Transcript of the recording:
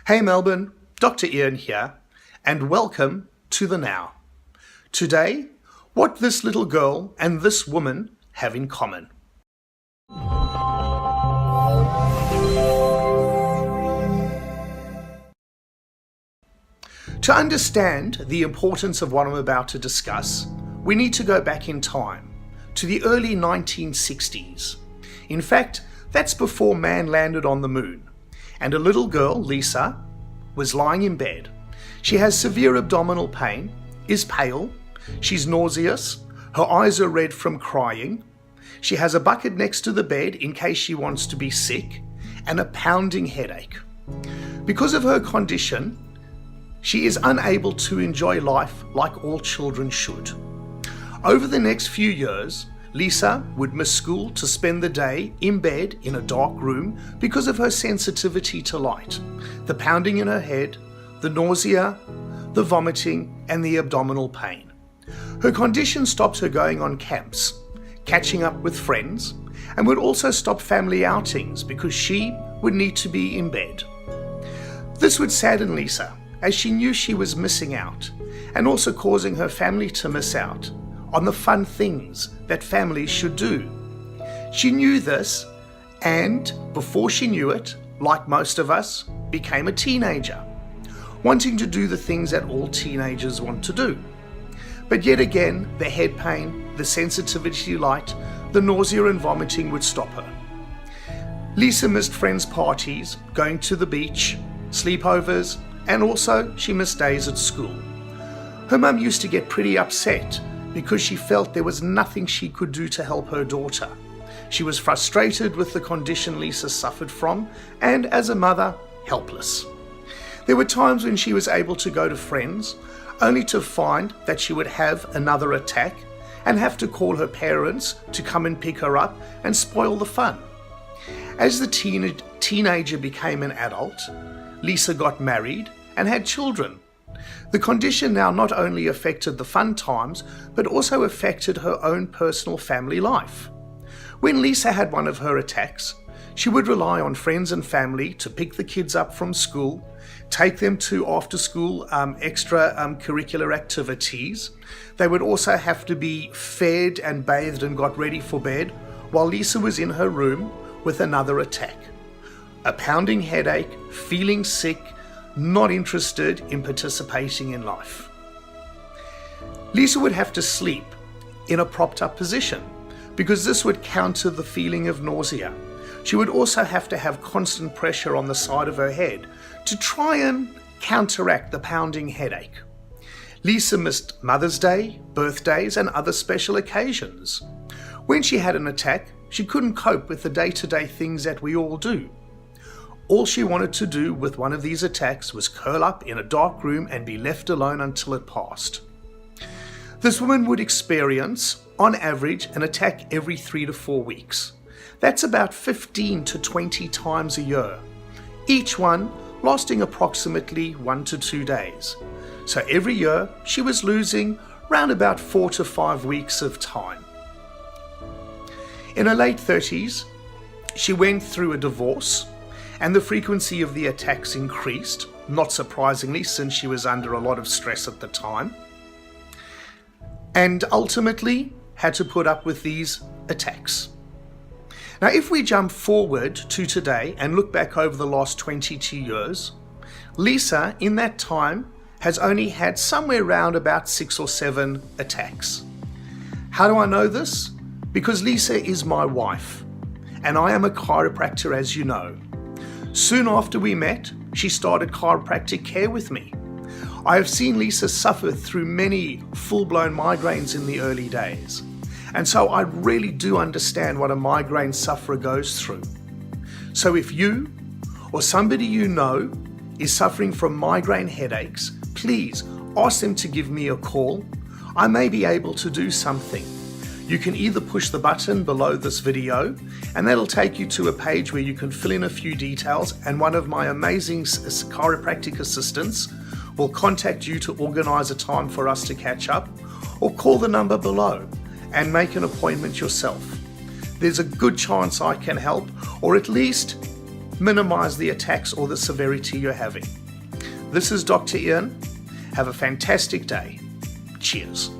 Hey Melbourne, Dr. Ian here, and welcome to the Now. Today, what this little girl and this woman have in common. To understand the importance of what I'm about to discuss, we need to go back in time, to the early 1960s. In fact, that's before man landed on the moon. And a little girl, Lisa, was lying in bed. She has severe abdominal pain, is pale, she's nauseous, her eyes are red from crying, she has a bucket next to the bed in case she wants to be sick, and a pounding headache. Because of her condition, she is unable to enjoy life like all children should. Over the next few years, Lisa would miss school to spend the day in bed in a dark room because of her sensitivity to light, the pounding in her head, the nausea, the vomiting, and the abdominal pain. Her condition stopped her going on camps, catching up with friends, and would also stop family outings because she would need to be in bed. This would sadden Lisa, as she knew she was missing out, and also causing her family to miss out on the fun things that families should do. She knew this, and before she knew it, like most of us, became a teenager, wanting to do the things that all teenagers want to do. But yet again, the head pain, the sensitivity to light, the nausea and vomiting would stop her. Lisa missed friends' parties, going to the beach, sleepovers, and also she missed days at school. Her mum used to get pretty upset because she felt there was nothing she could do to help her daughter. She was frustrated with the condition Lisa suffered from, and as a mother, helpless. There were times when she was able to go to friends, only to find that she would have another attack and have to call her parents to come and pick her up and spoil the fun. As the teenager became an adult, Lisa got married and had children. The condition now not only affected the fun times, but also affected her own personal family life. When Lisa had one of her attacks, she would rely on friends and family to pick the kids up from school, take them to after-school extra-curricular activities. They would also have to be fed and bathed and got ready for bed, while Lisa was in her room with another attack. A pounding headache, feeling sick, not interested in participating in life. Lisa would have to sleep in a propped up position because this would counter the feeling of nausea. She would also have to have constant pressure on the side of her head to try and counteract the pounding headache. Lisa missed Mother's Day, birthdays, and other special occasions. When she had an attack, she couldn't cope with the day-to-day things that we all do. All she wanted to do with one of these attacks was curl up in a dark room and be left alone until it passed. This woman would experience, on average, an attack every 3 to 4 weeks. That's about 15 to 20 times a year, each one lasting approximately 1 to 2 days. So every year, she was losing around about 4 to 5 weeks of time. In her late 30s, she went through a divorce, and the frequency of the attacks increased, not surprisingly since she was under a lot of stress at the time, and ultimately had to put up with these attacks. Now, if we jump forward to today and look back over the last 22 years, Lisa, in that time, has only had somewhere around about 6 or 7 attacks. How do I know this? Because Lisa is my wife, and I am a chiropractor, as you know. Soon after we met, she started chiropractic care with me. I have seen Lisa suffer through many full-blown migraines in the early days, and so I really do understand what a migraine sufferer goes through. So if you or somebody you know is suffering from migraine headaches, please ask them to give me a call. I may be able to do something. You can either push the button below this video, and that'll take you to a page where you can fill in a few details, and one of my amazing chiropractic assistants will contact you to organize a time for us to catch up, or call the number below and make an appointment yourself. There's a good chance I can help, or at least minimize the attacks or the severity you're having. This is Dr. Ian. Have a fantastic day. Cheers.